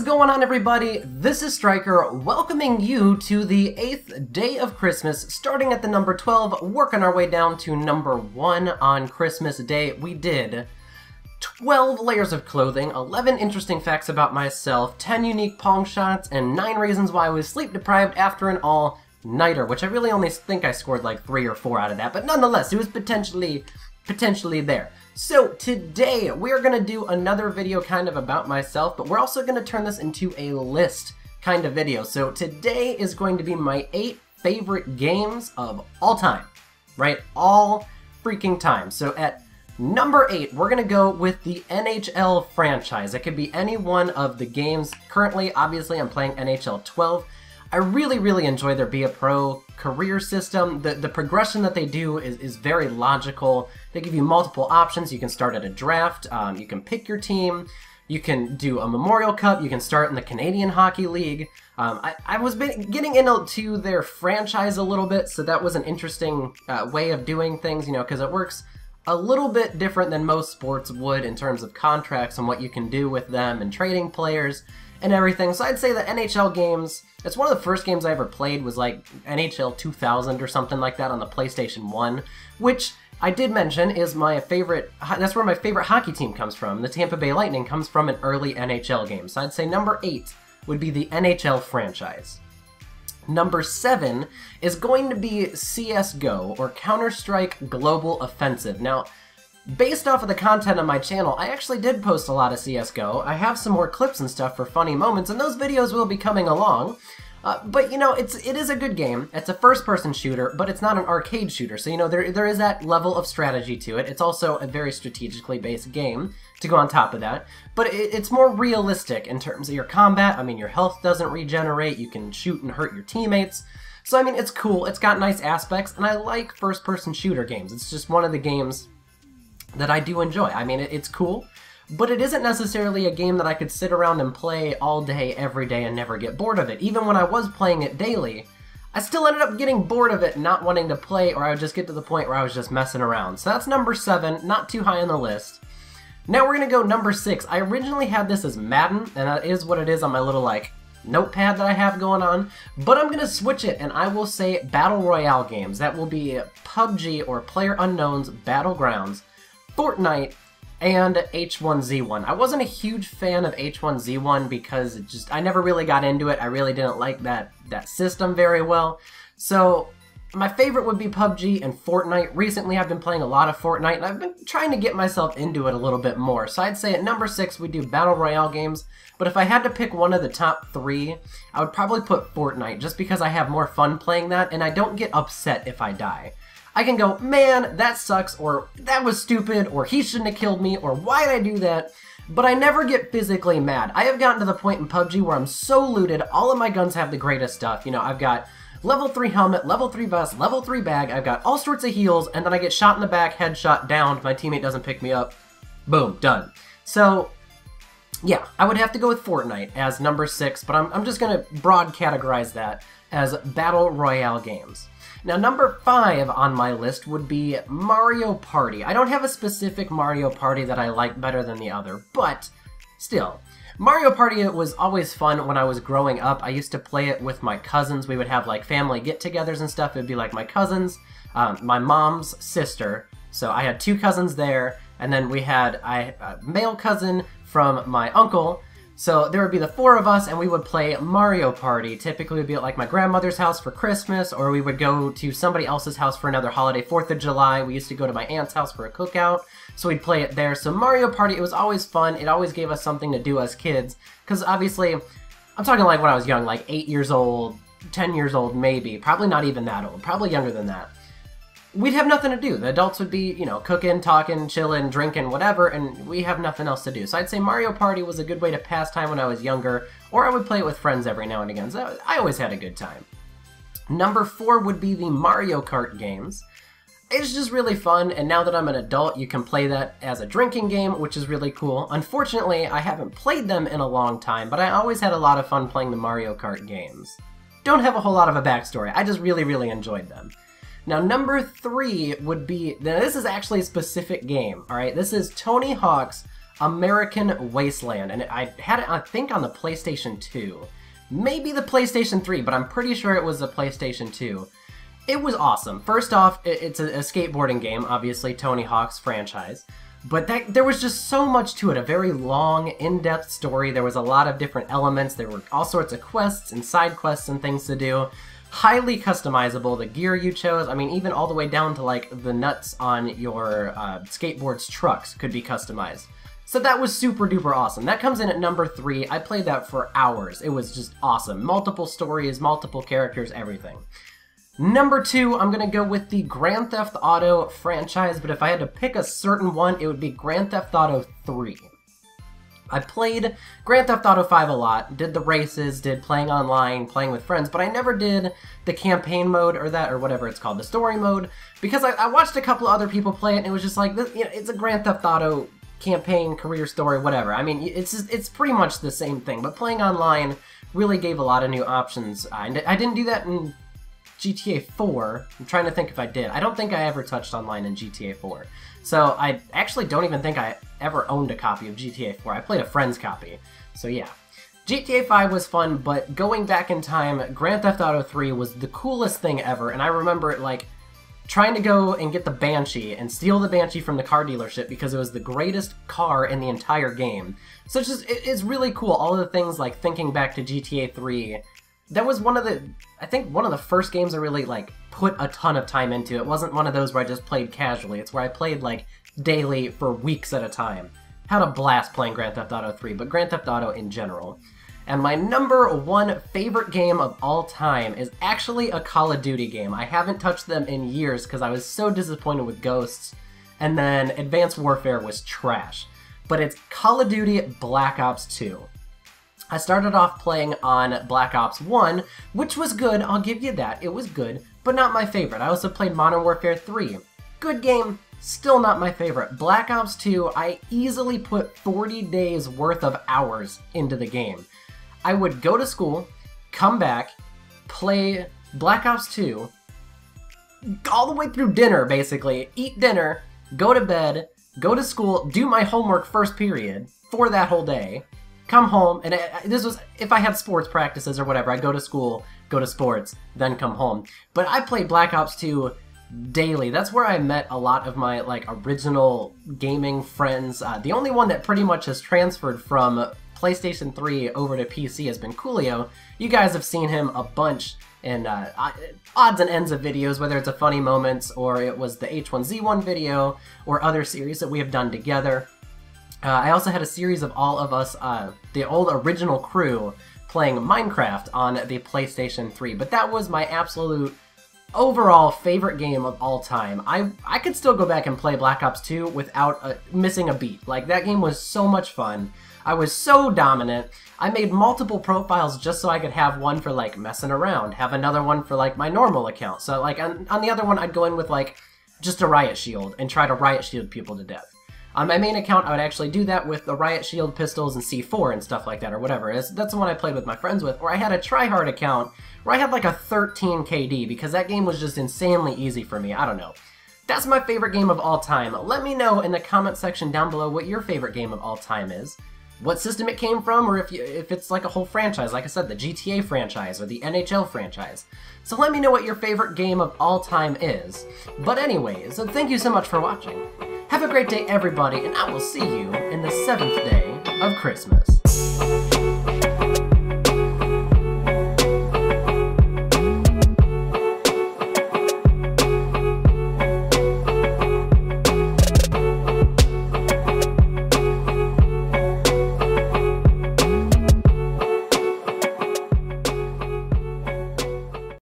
What's going on, everybody? This is Striker, welcoming you to the 8th day of Christmas, starting at the number 12, working our way down to number 1 on Christmas Day. We did 12 layers of clothing, 11 interesting facts about myself, 10 unique Pong shots, and 9 reasons why I was sleep deprived after an all-nighter, which I really only think I scored like 3 or 4 out of that, but nonetheless, it was potentially there. So today we're going to do another video kind of about myself, but we're also going to turn this into a list kind of video. So today is going to be my 8 favorite games of all time, right? All freaking time. So at number 8, we're going to go with the NHL franchise. It could be any one of the games. Currently, obviously, I'm playing NHL 12. I really enjoy their Be a Pro career system. The progression that they do is very logical. They give you multiple options. You can start at a draft, you can pick your team, you can do a Memorial Cup, you can start in the Canadian Hockey League. I was getting into their franchise a little bit, so that was an interesting way of doing things, you know, because it works a little bit different than most sports would in terms of contracts and what you can do with them and trading players and everything. So I'd say the NHL games, it's one of the first games I ever played was like NHL 2000 or something like that on the PlayStation 1, which I did mention is my favorite, that's where my favorite hockey team comes from. The Tampa Bay Lightning comes from an early NHL game. So I'd say number 8 would be the NHL franchise. Number 7 is going to be CSGO, or Counter-Strike Global Offensive. Now, based off of the content on my channel, I actually did post a lot of CSGO. I have some more clips and stuff for funny moments, and those videos will be coming along. But, you know, it is a good game. It's a first-person shooter, but it's not an arcade shooter. So, you know, there is that level of strategy to it. It's also a very strategically based game to go on top of that. But it's more realistic in terms of your combat. I mean, your health doesn't regenerate. You can shoot and hurt your teammates. So, I mean, it's cool. It's got nice aspects, and I like first-person shooter games. It's just one of the games that I do enjoy. I mean, it's cool, but it isn't necessarily a game that I could sit around and play all day, every day, and never get bored of it. Even when I was playing it daily, I still ended up getting bored of it, not wanting to play, or I would just get to the point where I was just messing around. So that's number 7, not too high on the list. Now we're going to go number 6. I originally had this as Madden, and that is what it is on my little, like, notepad that I have going on, but I'm going to switch it, and I will say Battle Royale games. That will be PUBG, or PlayerUnknown's Battlegrounds, Fortnite, and H1Z1. I wasn't a huge fan of H1Z1 because I never really got into it. I really didn't like that system very well. So my favorite would be PUBG and Fortnite. Recently I've been playing a lot of Fortnite, and I've been trying to get myself into it a little bit more. So I'd say at number 6 we do Battle Royale games, but if I had to pick one of the top 3, I would probably put Fortnite, just because I have more fun playing that, and I don't get upset if I die. I can go, man, that sucks, or that was stupid, or he shouldn't have killed me, or why did I do that? But I never get physically mad. I have gotten to the point in PUBG where I'm so looted, all of my guns have the greatest stuff. You know, I've got level 3 helmet, level 3 vest, level 3 bag, I've got all sorts of heals, and then I get shot in the back, headshot, downed, my teammate doesn't pick me up. Boom, done. So, yeah, I would have to go with Fortnite as number 6, but I'm just going to broad categorize that as Battle Royale games. Now, number 5 on my list would be Mario Party. I don't have a specific Mario Party that I like better than the other, but still. Mario Party was always fun when I was growing up. I used to play it with my cousins. We would have like family get-togethers and stuff. It would be like my cousins, my mom's sister. So I had 2 cousins there, and then we had a male cousin from my uncle. So there would be the 4 of us, and we would play Mario Party. Typically it would be at like my grandmother's house for Christmas, or we would go to somebody else's house for another holiday. 4th of July, we used to go to my aunt's house for a cookout, so we'd play it there. So Mario Party, it was always fun. It always gave us something to do as kids, because obviously, I'm talking like when I was young, like 8 years old, 10 years old maybe, probably not even that old, probably younger than that. We'd have nothing to do. The adults would be, you know, cooking, talking, chilling, drinking, whatever, and we have nothing else to do. So I'd say Mario Party was a good way to pass time when I was younger, or I would play it with friends every now and again. So I always had a good time. Number 4 would be the Mario Kart games. It's just really fun, and now that I'm an adult, you can play that as a drinking game, which is really cool. Unfortunately, I haven't played them in a long time, but I always had a lot of fun playing the Mario Kart games. Don't have a whole lot of a backstory. I just really enjoyed them. Now, number 3 would be, now this is actually a specific game, alright? This is Tony Hawk's American Wasteland, and I had it, I think, on the PlayStation 2. Maybe the PlayStation 3, but I'm pretty sure it was the PlayStation 2. It was awesome. First off, it's a skateboarding game, obviously, Tony Hawk's franchise. But there was just so much to it, a very long, in-depth story. There was a lot of different elements. There were all sorts of quests and side quests and things to do. Highly customizable, the gear you chose, I mean, even all the way down to, like, the nuts on your skateboard's trucks could be customized. So that was super duper awesome. That comes in at number 3. I played that for hours. It was just awesome. Multiple stories, multiple characters, everything. Number 2, I'm going to go with the Grand Theft Auto franchise, but if I had to pick a certain one, it would be Grand Theft Auto 3. I played Grand Theft Auto 5 a lot, did the races, did playing online, playing with friends, but I never did the campaign mode or whatever it's called, the story mode, because I watched a couple other people play it, and it was just like, you know, it's a Grand Theft Auto campaign, career story, whatever. I mean, it's pretty much the same thing, but playing online really gave a lot of new options. I didn't do that in GTA 4. I'm trying to think if I did. I don't think I ever touched online in GTA 4. So I actually don't even think I ever owned a copy of GTA 4. I played a friend's copy. So yeah. GTA 5 was fun, but going back in time, Grand Theft Auto 3 was the coolest thing ever, and I remember it, like, trying to go and get the Banshee and steal the Banshee from the car dealership because it was the greatest car in the entire game. So it's really cool. All of the things, like, thinking back to GTA 3, that was I think one of the first games I really, like, put a ton of time into. It wasn't one of those where I just played casually. It's where I played, like, daily for weeks at a time. Had a blast playing Grand Theft Auto 3, but Grand Theft Auto in general. And my number 1 favorite game of all time is actually a Call of Duty game. I haven't touched them in years because I was so disappointed with Ghosts, and then Advanced Warfare was trash. But it's Call of Duty Black Ops 2. I started off playing on Black Ops 1, which was good, I'll give you that, it was good, but not my favorite. I also played Modern Warfare 3. Good game, still not my favorite. Black Ops 2, I easily put 40 days worth of hours into the game. I would go to school, come back, play Black Ops 2, all the way through dinner, basically. Eat dinner, go to bed, go to school, do my homework first period for that whole day, come home, and this was, if I had sports practices or whatever, I'd go to school, go to sports, then come home. But I played Black Ops 2 daily. That's where I met a lot of my, like, original gaming friends. The only one that pretty much has transferred from PlayStation 3 over to PC has been Coolio. You guys have seen him a bunch in odds and ends of videos, whether it's a funny moments or it was the H1Z1 video or other series that we have done together. I also had a series of all of us, the old original crew, playing Minecraft on the PlayStation 3, but that was my absolute overall favorite game of all time. I could still go back and play Black Ops 2 without missing a beat. Like, that game was so much fun. I was so dominant. I made multiple profiles just so I could have one for, like, messing around, have another one for, like, my normal account. So, like, on the other one, I'd go in with, like, just a riot shield and try to riot shield people to death. On my main account, I would actually do that with the riot shield pistols and C4 and stuff like that, or whatever. That's the one I played with my friends with. Or I had a tryhard account where I had, like, a 13 KD because that game was just insanely easy for me. I don't know. That's my favorite game of all time. Let me know in the comment section down below what your favorite game of all time is. What system it came from, or if it's like a whole franchise, like I said, the GTA franchise or the NHL franchise. So let me know what your favorite game of all time is. But anyways, thank you so much for watching. Have a great day, everybody, and I will see you in the 7th day of Christmas.